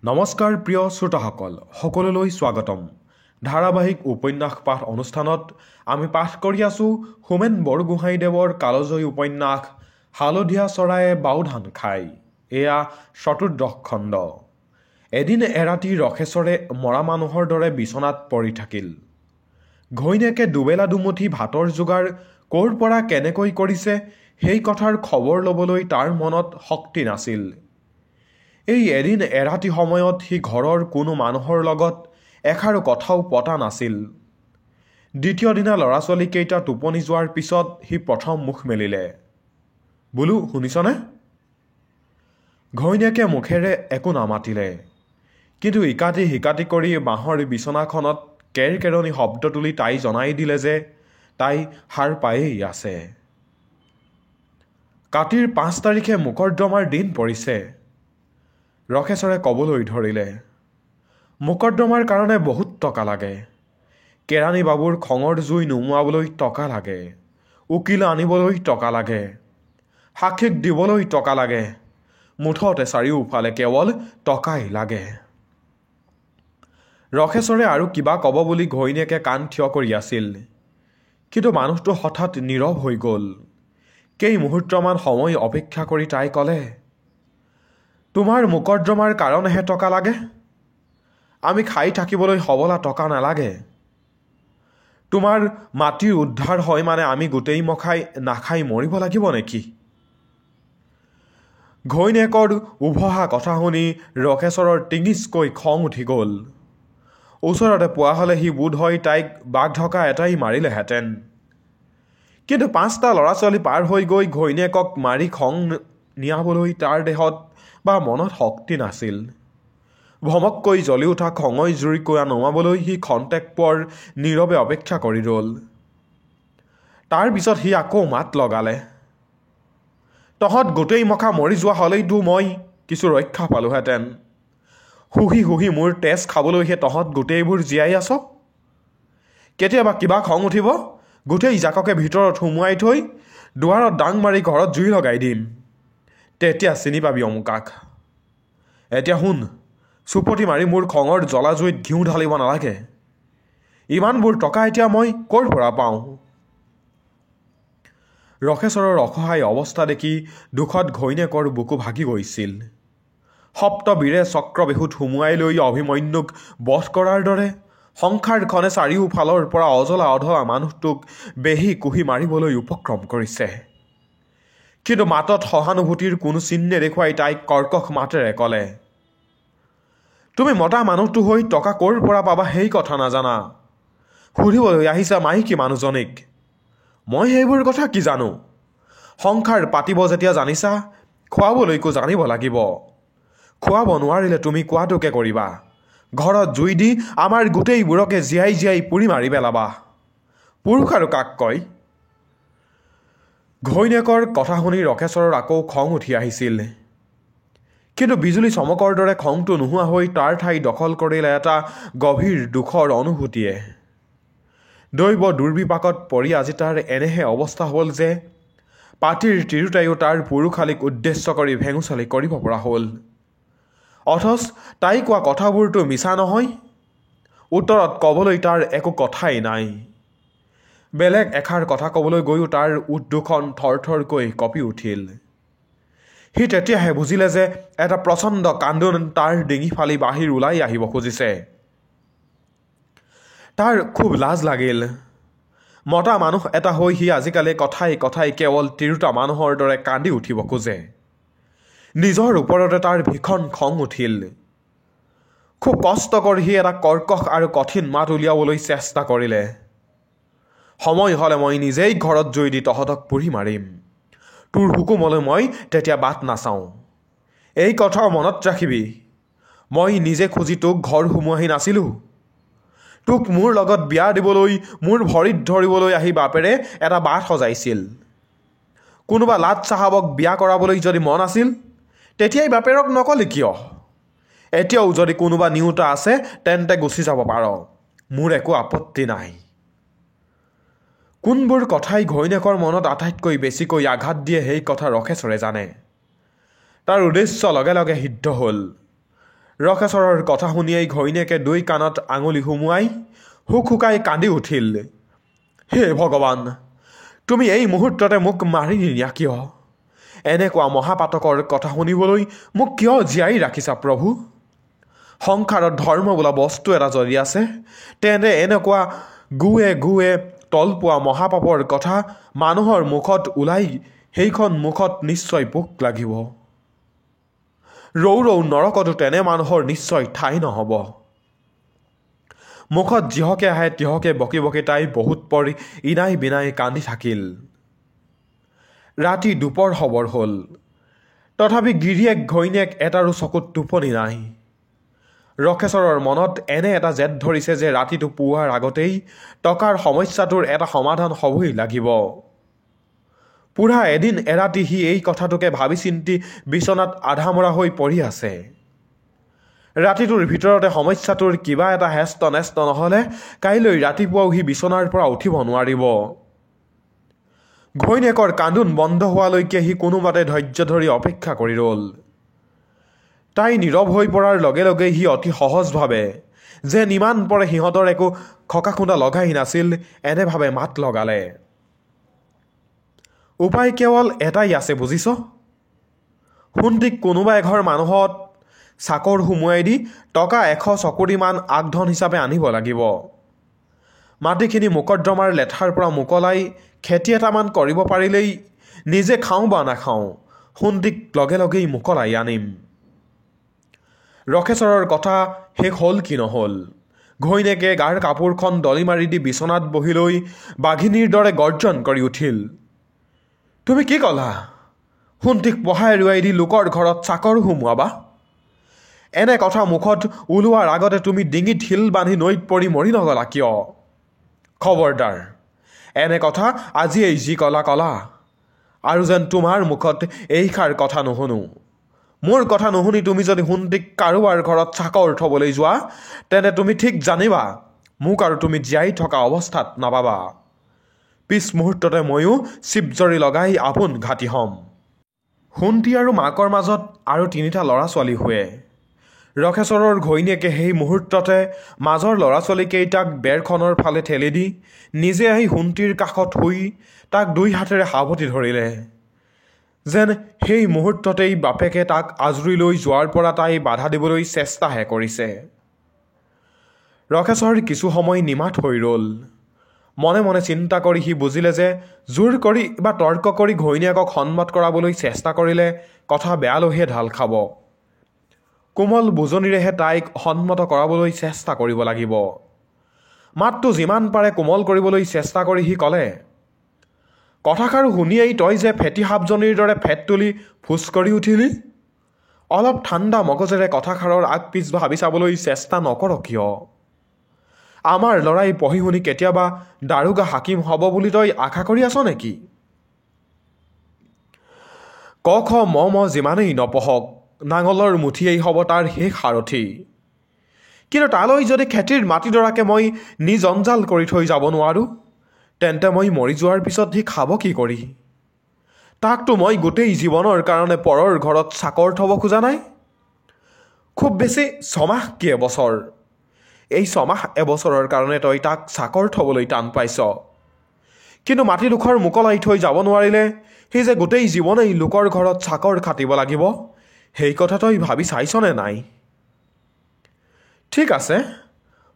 নমস্কাৰ প্ৰিয় শ্ৰোতাসকল, সকলোলৈ স্বাগতম। ধাৰাবাহিক উপন্যাস পাঠ অনুষ্ঠানত আমি পাঠ কৰি আছো হোমেন বৰগোহাঁইদেৱৰ কালজয়ী উপন্যাস হালধীয়া চৰায়ে বাওধান খায়। এয়া চতুৰ্দশ খণ্ড। এদিন এৰাতি ৰখেশ্বৰে মৰা মানুহৰ দৰে বিচনাত পৰি থাকিল। ঘৈণীয়েকে দুবেলা দুমুঠি ভাতৰ যোগাৰ ক'ৰ পৰা কেনেকৈ কৰিছে সেই কথাৰ খবৰ ল'বলৈ তাৰ মনত শক্তি নাছিল। এই এদিন এৰাতি সময়ত সি ঘৰৰ কোনো মানুহৰ লগত এষাৰো কথাও পতা নাছিল। দ্বিতীয় দিনা ল'ৰা ছোৱালীকেইটা টোপনি যোৱাৰ পিছত সি প্ৰথম মুখ মেলিলে। বোলো, শুনিছনে? ঘৈণীয়েকে মুখেৰে একো নামাতিলে, কিন্তু ইকাতি সিকাতি কৰি বাঁহৰ বিচনাখনত কেৰকেৰণি শব্দ তুলি তাই জনাই দিলে যে তাই সাৰ পায়েই আছে। কাতিৰ 5 তাৰিখে মোকৰ্দমাৰ দিন পৰিছে। ৰখেশ্বৰে ক'বলৈ ধৰিলে। মোকৰ্দমাৰ কাৰণে বহুত টকা লাগে। কেৰাণী বাবুৰ খঙৰ জুই নুমুৱাবলৈ টকা লাগে, উকিল আনিবলৈ টকা লাগে, সাক্ষীক দিবলৈ টকা লাগে। মুঠতে চাৰিওফালে কেৱল টকাই লাগে। ৰখেশ্বৰে আৰু কিবা ক'ব বুলি ঘৈণীয়েকে কাণ থিয় কৰি আছিল, কিন্তু মানুহটো হঠাৎ নীৰৱ হৈ গ'ল। কেইমুহূৰ্তমান সময় অপেক্ষা কৰি তাই ক'লে, তোমাৰ মোকৰ্দমাৰ কাৰণেহে টকা লাগে? আমি খাই থাকিবলৈ সবলা টকা নালাগে। তোমাৰ মাটিৰ উদ্ধাৰ হয় মানে আমি গোটেই মখাই নাখাই মৰিব লাগিব নেকি? ঘৈণীয়েকৰ উভহা কথা শুনি ৰখেশ্বৰৰ টিঙিচকৈ খং উঠি গ'ল। ওচৰতে পোৱা হ'লে সি বোধ হয় তাইক বাঘ ঢকা এটাই মাৰিলেহেঁতেন। কিন্তু 5টা ল'ৰা ছোৱালী পাৰ হৈ গৈ ঘৈণীয়েকক মাৰি খং নিয়াবলৈ তাৰ দেহত বা মনত শক্তি নাছিল। ভমককৈ জ্বলি উঠা খঙই জুইকুৰা নমাবলৈ সি খন্তেক পৰ নীৰৱে অপেক্ষা কৰি ৰ'ল। তাৰ পিছত সি আকৌ মাত লগালে, তহঁত গোটেই মখা মৰি যোৱা হ'লেইতো মই কিছু ৰক্ষা পালোহেঁতেন। শুহি শুহি মোৰ তেজ খাবলৈহে তহঁত গোটেইবোৰ জীয়াই আছ। কেতিয়াবা কিবা খং উঠিব, গোটেই জাককে ভিতৰত সুমুৱাই থৈ দুৱাৰত ডাং মাৰি ঘৰত জুই লগাই দিম। তেতিয়া চিনি পাবি অমুকাক। এতিয়া শুন, চুপতি মাৰি মোৰ খঙৰ জ্বলা জুইত ঘিউ ঢালিব নালাগে। ইমানবোৰ টকা এতিয়া মই ক'ৰ পৰা পাওঁ? ৰখেশ্বৰৰ অসহায় অৱস্থা দেখি দুখত ঘৈণীয়েকৰ বুকু ভাগি গৈছিল। সপ্তবীৰে চক্ৰবেহুত সুমুৱাই লৈ অভিমন্যুক বধ কৰাৰ দৰে সংসাৰখনে চাৰিওফালৰ পৰা অজলা অধলা মানুহটোক বেহি কুহি মাৰিবলৈ উপক্ৰম কৰিছে। কিন্তু মাতত সহানুভূতিৰ কোনো চিহ্নে দেখুৱাই তাইক কৰ্কশ মাতেৰে ক'লে, তুমি মতা মানুহটো হৈ টকা ক'ৰ পৰা পাবা সেই কথা নাজানা। সুধিবলৈ আহিছা মাইকী মানুহজনীক। মই সেইবোৰ কথা কি জানো? সংসাৰ পাতিব যেতিয়া জানিছা, খুৱাবলৈকো জানিব লাগিব। খুৱাব নোৱাৰিলে তুমি কোৱাটোকে কৰিবা। ঘৰত জুই দি আমাৰ গোটেইবোৰকে জীয়াই জীয়াই পুৰি মাৰি পেলাবা। পুৰুষ আৰু কাক কয়? ঘৈণীয়েকৰ কথা শুনি ৰখেশ্বৰৰ আকৌ খং উঠি আহিছিল। কিন্তু বিজুলী চমকৰ দৰে খংটো নোহোৱা হৈ তাৰ ঠাই দখল কৰিলে এটা গভীৰ দুখৰ অনুভূতিয়ে। দৈৱ দুৰ্বিপাকত পৰি আজি তাৰ এনেহে অৱস্থা হ'ল যে পাতিৰ তিৰোতায়ো তাৰ পুৰুষালীক উদ্দেশ্য কৰি ভেঙুচালি কৰিব পৰা হ'ল। অথচ তাই কোৱা কথাবোৰতো মিছা নহয়। উত্তৰত ক'বলৈ তাৰ একো কথাই নাই। বেলেগ এষাৰ কথা ক'বলৈ গৈও তাৰ ওঠ দুখন থৰথৰকৈ কঁপি উঠিল। সি তেতিয়াহে বুজিলে যে এটা প্ৰচণ্ড কান্দোন তাৰ ডিঙি ফালি বাহিৰ ওলাই আহিব খুজিছে। তাৰ খুব লাজ লাগিল। মতা মানুহ এটা হৈ সি আজিকালি কথাই কথাই কেৱল তিৰোতা মানুহৰ দৰে কান্দি উঠিব খোজে। নিজৰ ওপৰতে তাৰ ভীষণ খং উঠিল। খুব কষ্ট কৰি সি এটা কৰ্কশ আৰু কঠিন মাত উলিয়াবলৈ চেষ্টা কৰিলে। সময় হ'লে মই নিজেই ঘৰত জুই দি তহঁতক পুৰি মাৰিম। তোৰ হুকুমলৈ মই তেতিয়া বাট নাচাওঁ। এই কথাও মনত ৰাখিবি, মই নিজে খুজি তোক ঘৰ সুমুৱাহি নাছিলোঁ। তোক মোৰ লগত বিয়া দিবলৈ, মোৰ ভৰিত ধৰিবলৈ আহি বাপেৰে এটা বাট সজাইছিল। কোনোবা লাট চাহাবক বিয়া কৰাবলৈ যদি মন আছিল, তেতিয়াই বাপেৰক নকলি কিয়? এতিয়াও যদি কোনোবা নিওঁতা আছে তেন্তে গুচি যাব পাৰ, মোৰ একো আপত্তি নাই। কোনবোৰ কথাই ঘৈণীয়েকৰ মনত আটাইতকৈ বেছিকৈ আঘাত দিয়ে সেই কথা ৰখেশ্বৰে জানে। তাৰ উদ্দেশ্য লগে লগে সিদ্ধ হ'ল। ৰকেশ্বৰৰ কথা শুনিয়েই ঘৈণীয়েকে দুই কাণত আঙুলি সুমুৱাই হুক হুকাই কান্দি উঠিল। হে ভগৱান, তুমি এই মুহূৰ্ততে মোক মাৰি নিয়া কিয়? এনেকুৱা মহাপাতকৰ কথা শুনিবলৈ মোক কিয় জীয়াই ৰাখিছা প্ৰভু? সংসাৰত ধৰ্ম বোলা বস্তু এটা যদি আছে, তেন্তে এনেকুৱা গুৱে তল পোৱা মহাপাপৰ কথা মানুহৰ মুখত ওলাই সেইখন মুখত নিশ্চয় পোক লাগিব। ৰৌ নৰকতো তেনে মানুহৰ নিশ্চয় ঠাই নহ'ব। মুখত যিহকে আহে তিহকে বকি বকি তাই বহুত পৰি ইনাই বিনাই কান্দি থাকিল। ৰাতি দুপৰ খবৰ হ'ল, তথাপি গিৰিয়েক ঘৈণীয়েক এটাৰো চকুত টোপনি নাই। ৰকেশ্বৰৰ মনত এনে এটা জেদ ধৰিছে যে ৰাতিটো পুৱাৰ আগতেই টকাৰ সমস্যাটোৰ এটা সমাধান হ'বই লাগিব। পুৰা এদিন এৰাতি সি এই কথাটোকে ভাবি চিন্তি বিচনাত আধামৰা হৈ পৰি আছে। ৰাতিটোৰ ভিতৰতে সমস্যাটোৰ কিবা এটা হেষ্ট নেষ্ট নহ'লে কাইলৈ ৰাতিপুৱাও সি বিচনাৰ পৰা উঠিব নোৱাৰিব। ঘৈণীয়েকৰ কান্দোন বন্ধ হোৱালৈকে সি কোনোমতে ধৈৰ্য ধৰি অপেক্ষা কৰি ৰ'ল। তাই নীৰৱ হৈ পৰাৰ লগে লগে সি অতি সহজভাৱে, যেন ইমান পৰে সিহঁতৰ একো খকা খুন্দা লগাই নাছিল, এনেভাৱে মাত লগালে। উপায় কেৱল এটাই আছে বুজিছ? সোণটিক কোনোবা এঘৰ মানুহত চাকৰ সুমুৱাই দি টকা 100 চকুৰিমান আগধন হিচাপে আনিব লাগিব। মাটিখিনি মোকদ্দমাৰ লেঠাৰ পৰা মোকলাই খেতি এটামান কৰিব পাৰিলেই নিজে খাওঁ বা নাখাওঁ সোণটিক লগে লগেই মোকলাই আনিম। ৰকেশ্বৰৰ কথা শেষ হ'ল কি নহ'ল, ঘৈণীয়েকে গাৰ কাপোৰখন দলি মাৰি দি বিচনাত বহি লৈ বাঘিনীৰ দৰে গৰ্জন কৰি উঠিল। তুমি কি ক'লা? সোণটিক পঢ়াই ৰুৱাই দি লোকৰ ঘৰত চাকৰ সুমুৱাবা? এনে কথা মুখত ওলোৱাৰ আগতে তুমি ডিঙিত শিল বান্ধি নৈত পৰি মৰি নগলা কিয়? খবৰদাৰ, এনে কথা আজিয়েই যি ক'লা আৰু যেন তোমাৰ মুখত এইষাৰ কথা নুশুনো। মোৰ কথা নুশুনি তুমি যদি সোণটিক কাৰোবাৰ ঘৰত চাকৰ থ'বলৈ যোৱা, তেন্তে তুমি ঠিক জানিবা মোক আৰু তুমি জীয়াই থকা অৱস্থাত নাপাবা। পিছ মুহূৰ্ততে ময়ো চিপজৰি লগাই আপোন ঘাটি হ'ম। সোণটি আৰু মাকৰ মাজত আৰু 3টা ল'ৰা ছোৱালী শুৱে। ৰকেশ্বৰৰ ঘৈণীয়েকে সেই মুহূৰ্ততে মাজৰ ল'ৰা ছোৱালীকেইটাক বেৰখনৰ ফালে ঠেলি দি নিজে আহি সোণটিৰ কাষত শুই তাক 2 হাতেৰে সাৱটি ধৰিলে, যেন সেই মুহূৰ্ততেই বাপেকে তাক আজৰি লৈ যোৱাৰ পৰা তাই বাধা দিবলৈ চেষ্টাহে কৰিছে। ৰকেশ্বৰ কিছু সময় নিমাত হৈ ৰ'ল। মনে মনে চিন্তা কৰি সি বুজিলে যে জোৰ কৰি বা তৰ্ক কৰি ঘৈণীয়েকক সন্মত কৰাবলৈ চেষ্টা কৰিলে কথা বেয়ালৈহে ঢাল খাব। কোমল বুজনিৰেহে তাইক সন্মত কৰাবলৈ চেষ্টা কৰিব লাগিব। মাতটো যিমান পাৰে কোমল কৰিবলৈ চেষ্টা কৰি সি ক'লে, কথাষাৰ শুনিয়েই তই যে ফেটি সাপজনীৰ দৰে ফেট তুলি ফোচ কৰি উঠিলি? অলপ ঠাণ্ডা মগজেৰে কথাষাৰৰ আগ পিছ ভাবি চাবলৈ চেষ্টা নকৰ কিয়? আমাৰ ল'ৰাই পঢ়ি শুনি কেতিয়াবা দাৰোগা হাকিম হ'ব বুলি তই আশা কৰি আছ নেকি? ক খ ম ম যিমানেই নপঢ়ক, নাঙলৰ মুঠিয়েই হ'ব তাৰ শেষ সাৰথি। কিন্তু তালৈ যদি খেতিৰ মাটিডৰাকে মই নিজঞ্জাল কৰি থৈ যাব নোৱাৰোঁ, তেন্তে মই মৰি যোৱাৰ পিছত সি খাব কি কৰি? তাকতো মই গোটেই জীৱনৰ কাৰণে পৰৰ ঘৰত চাকৰ থ'ব খোজা নাই। খুব বেছি 6 মাহ কি এবছৰ। এই 6 মাহ এবছৰৰ কাৰণে তই তাক চাকৰ থ'বলৈ টান পাইছ। কিন্তু মাটিডোখৰ মোকলাই থৈ যাব নোৱাৰিলে সি যে গোটেই জীৱনেই লোকৰ ঘৰত চাকৰ খাটিব লাগিব, সেই কথা তই ভাবি চাইছনে নাই? ঠিক আছে,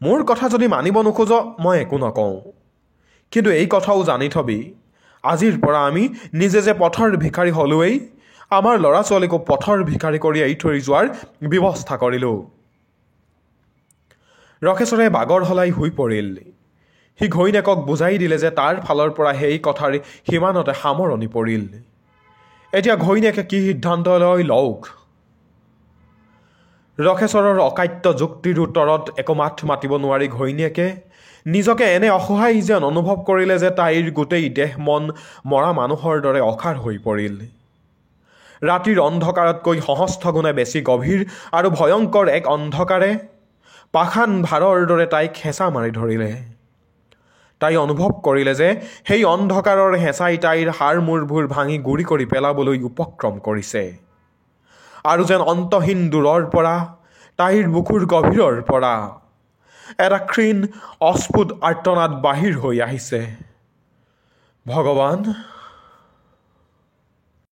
মোৰ কথা যদি মানিব নোখোজ মই একো নকওঁ। কিন্তু এই কথাও জানি থবি, আজিৰ পৰা আমি নিজে যে পথৰ ভিখাৰী হ'লোৱেই, আমাৰ ল'ৰা ছোৱালীকো পথৰ ভিখাৰী কৰি এৰি থৈ যোৱাৰ ব্যৱস্থা কৰিলোঁ। ৰকেশ্বৰে বাগৰ সলাই শুই পৰিল। সি ঘৈণীয়েকক বুজাই দিলে যে তাৰ ফালৰ পৰা সেই কথাৰ সিমানতে সামৰণি পৰিল। এতিয়া ঘৈণীয়েকে কি সিদ্ধান্ত লয় লওক। ৰকেশ্বৰৰ অকাট্য যুক্তিৰ উত্তৰত একো মাত মাতিব নোৱাৰি ঘৈণীয়েকে নিজকে এনে অসহায় যেন অনুভৱ কৰিলে যে তাইৰ গোটেই দেহ মন মৰা মানুহৰ দৰে অসাৰ হৈ পৰিল। ৰাতিৰ অন্ধকাৰতকৈ সহস্ৰ গুণে বেছি গভীৰ আৰু ভয়ংকৰ এক অন্ধকাৰে পাষাণ ভাৰৰ দৰে তাইক হেঁচা মাৰি ধৰিলে। তাই অনুভৱ কৰিলে যে সেই অন্ধকাৰৰ হেঁচাই তাইৰ হাড় মূৰবোৰ ভাঙি গুৰি কৰি পেলাবলৈ উপক্ৰম কৰিছে, আৰু যেন অন্তহীন দূৰৰ পৰা তাইৰ বুকুৰ গভীৰৰ পৰা এটা ক্ষীণ অস্ফুট আৰ্তনাদ বাহিৰ হৈ আহিছে। ভগৱান,